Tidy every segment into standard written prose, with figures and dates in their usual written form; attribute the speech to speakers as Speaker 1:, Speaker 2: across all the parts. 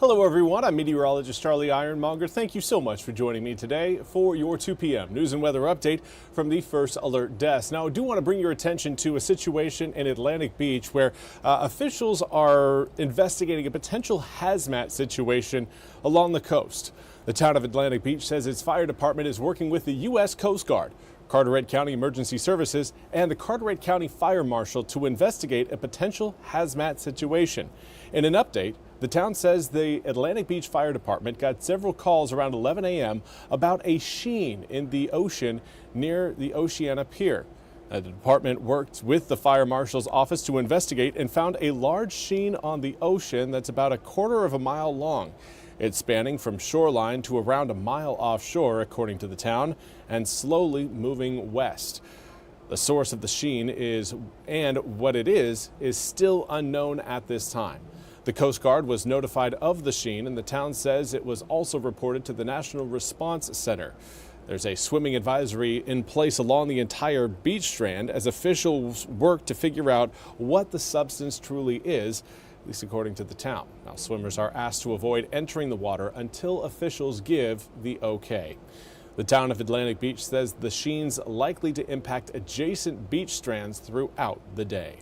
Speaker 1: Hello everyone, I'm Meteorologist Charlie Ironmonger. Thank you so much for joining me today for your 2 p.m. news and weather update from the First Alert Desk. Now, I do want to bring your attention to a situation in Atlantic Beach where officials are investigating a potential hazmat situation along the coast. The town of Atlantic Beach says its fire department is working with the U.S. Coast Guard, Carteret County Emergency Services, and the Carteret County Fire Marshal to investigate a potential hazmat situation. In an update, the town says the Atlantic Beach Fire Department got several calls around 11 a.m. about a sheen in the ocean near the Oceana Pier. The department worked with the fire marshal's office to investigate and found a large sheen on the ocean that's about a quarter of a mile long. It's spanning from shoreline to around a mile offshore, according to the town, and slowly moving west. The source of the sheen and what it is still unknown at this time. The Coast Guard was notified of the sheen, and the town says it was also reported to the National Response Center. There's a swimming advisory in place along the entire beach strand as officials work to figure out what the substance truly is, at least according to the town. Now, swimmers are asked to avoid entering the water until officials give the okay. The town of Atlantic Beach says the sheen's likely to impact adjacent beach strands throughout the day.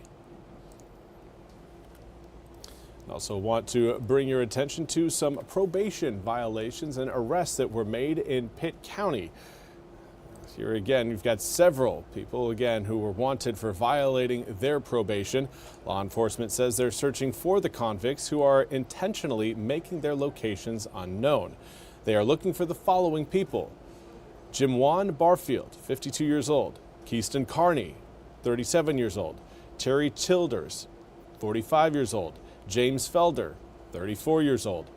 Speaker 1: I also want to bring your attention to some probation violations and arrests that were made in Pitt County. Here again, you've got several people who were wanted for violating their probation. Law enforcement says they're searching for the convicts who are intentionally making their locations unknown. They are looking for the following people: Jimwan Barfield, 52 years old; Keaston Carney, 37 years old; Terry Childers, 45 years old; James Felder, 34 years old;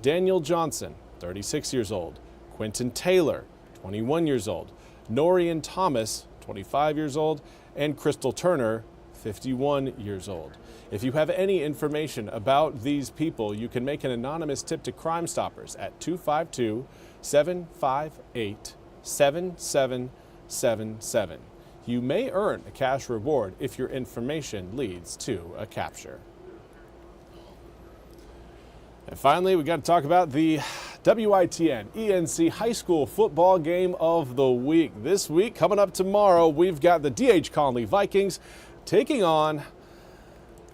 Speaker 1: Daniel Johnson, 36 years old; Quentin Taylor, 21 years old; Norian Thomas, 25 years old; and Crystal Turner, 51 years old. If you have any information about these people, you can make an anonymous tip to Crime Stoppers at 252-758-7777. You may earn a cash reward if your information leads to a capture. And finally, we got to talk about the WITN ENC High School Football Game of the Week. This week, coming up tomorrow, we've got the D.H. Conley Vikings taking on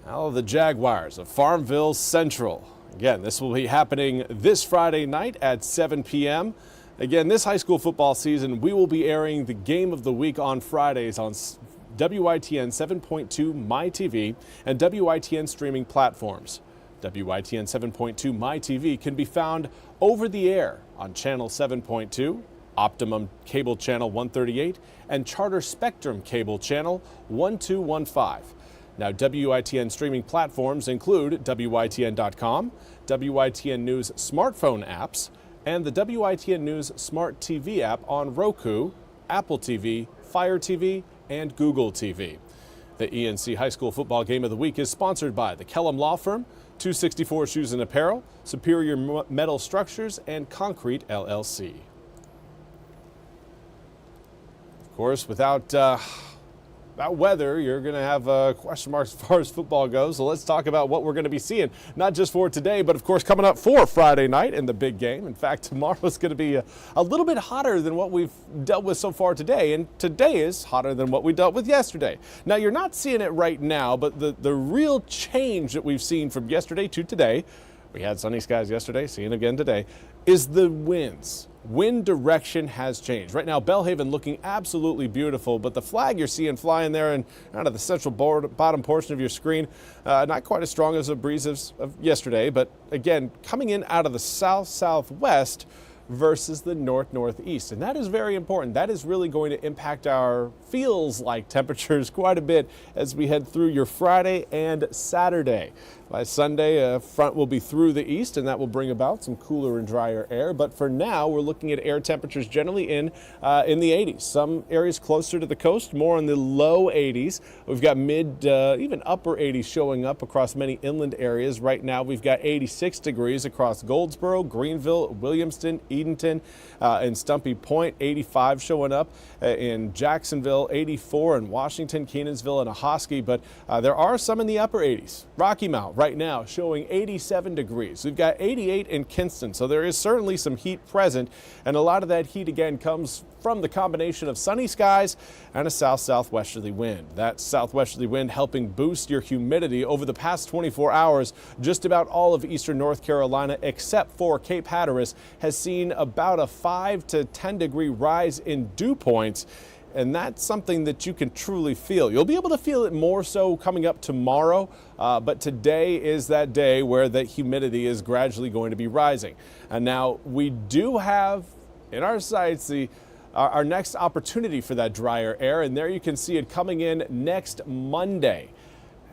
Speaker 1: the Jaguars of Farmville Central. Again, this will be happening this Friday night at 7 p.m. Again, this high school football season, we will be airing the Game of the Week on Fridays on WITN 7.2 MyTV and WITN streaming platforms. WITN 7.2 MyTV can be found over the air on Channel 7.2, Optimum Cable Channel 138, and Charter Spectrum Cable Channel 1215. Now, WITN streaming platforms include WITN.com, WITN News smartphone apps, and the WITN News Smart TV app on Roku, Apple TV, Fire TV, and Google TV. The ENC High School Football Game of the Week is sponsored by the Kellum Law Firm, 264 Shoes and Apparel, Superior Metal Structures, and Concrete LLC. Of course, without weather, you're going to have question marks as far as football goes. So let's talk about what we're going to be seeing, not just for today, but of course coming up for Friday night in the big game. In fact, tomorrow is going to be a little bit hotter than what we've dealt with so far today, and today is hotter than what we dealt with yesterday. Now, you're not seeing it right now, but the real change that we've seen from yesterday to today, we had sunny skies yesterday, seeing again today, is the winds. Wind direction has changed. Right now, Belhaven looking absolutely beautiful, but the flag you're seeing flying there and out of the central bottom portion of your screen, not quite as strong as the breeze of yesterday, but again, coming in out of the south-southwest versus the north-northeast. And that is very important. That is really going to impact our feels-like temperatures quite a bit as we head through your Friday and Saturday. By Sunday, a front will be through the east, and that will bring about some cooler and drier air. But for now, we're looking at air temperatures generally in the 80s. Some areas closer to the coast, more in the low 80s. We've got mid, even upper 80s showing up across many inland areas. Right now, we've got 86 degrees across Goldsboro, Greenville, Williamston, Edenton and Stumpy Point. 85 showing up in Jacksonville, 84 in Washington, Kenansville, and Ahoskie. But there are some in the upper 80s. Rocky Mount right now showing 87 degrees. We've got 88 in Kinston, so there is certainly some heat present, and a lot of that heat again comes from the combination of sunny skies and a southwesterly wind. That southwesterly wind helping boost your humidity over the past 24 hours. Just about all of eastern North Carolina, except for Cape Hatteras, has seen about a 5 to 10 degree rise in dew points. And that's something that you can truly feel. You'll be able to feel it more so coming up tomorrow, but today is that day where the humidity is gradually going to be rising. And now we do have in our sights our next opportunity for that drier air, and there you can see it coming in next Monday.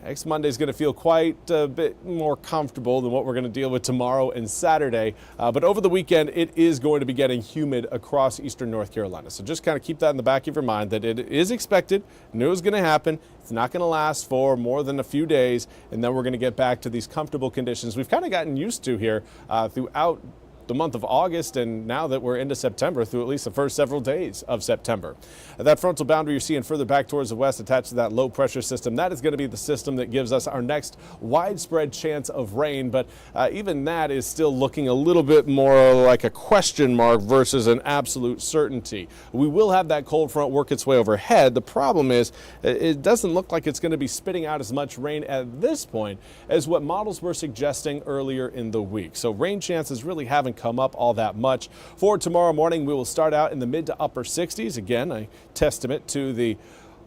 Speaker 1: Next Monday is going to feel quite a bit more comfortable than what we're going to deal with tomorrow and Saturday. But over the weekend, it is going to be getting humid across eastern North Carolina. So just kind of keep that in the back of your mind that it is expected, knew it was going to happen. It's not going to last for more than a few days, and then we're going to get back to these comfortable conditions we've kind of gotten used to here throughout the month of August, and now that we're into September, through at least the first several days of September. That frontal boundary you're seeing further back towards the west attached to that low pressure system, that is going to be the system that gives us our next widespread chance of rain, but even that is still looking a little bit more like a question mark versus an absolute certainty. We will have that cold front work its way overhead. The problem is it doesn't look like it's going to be spitting out as much rain at this point as what models were suggesting earlier in the week. So rain chances really haven't come up all that much. For tomorrow morning, we will start out in the mid to upper 60s. Again, a testament to the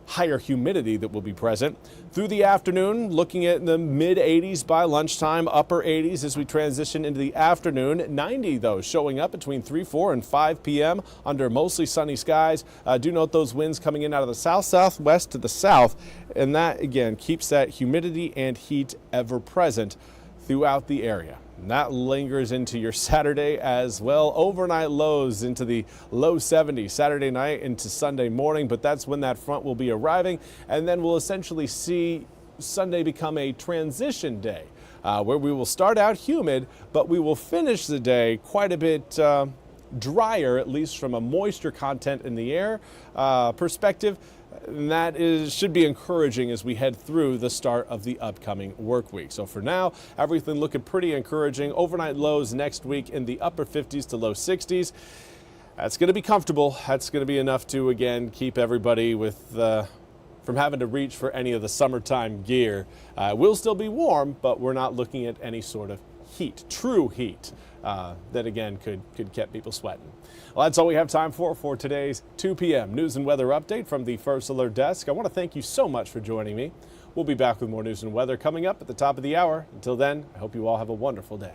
Speaker 1: higher humidity that will be present. Through the afternoon, looking at the mid 80s by lunchtime, upper 80s as we transition into the afternoon. 90 though showing up between 3, 4 and 5 p.m. under mostly sunny skies. Do note those winds coming in out of the southwest to the south, and that again keeps that humidity and heat ever present throughout the area. And that lingers into your Saturday as well. Overnight lows into the low 70s Saturday night into Sunday morning, but that's when that front will be arriving. And then we'll essentially see Sunday become a transition day where we will start out humid, but we will finish the day quite a bit drier, at least from a moisture content in the air perspective. And that should be encouraging as we head through the start of the upcoming work week. So for now, everything looking pretty encouraging. Overnight lows next week in the upper 50s to low 60s. That's going to be comfortable. That's going to be enough to, again, keep everybody from having to reach for any of the summertime gear. It will still be warm, but we're not looking at any sort of heat, true heat, that again could get people sweating. Well, that's all we have time for today's 2 p.m. news and weather update from the First Alert Desk. I want to thank you so much for joining me. We'll be back with more news and weather coming up at the top of the hour. Until then, I hope you all have a wonderful day.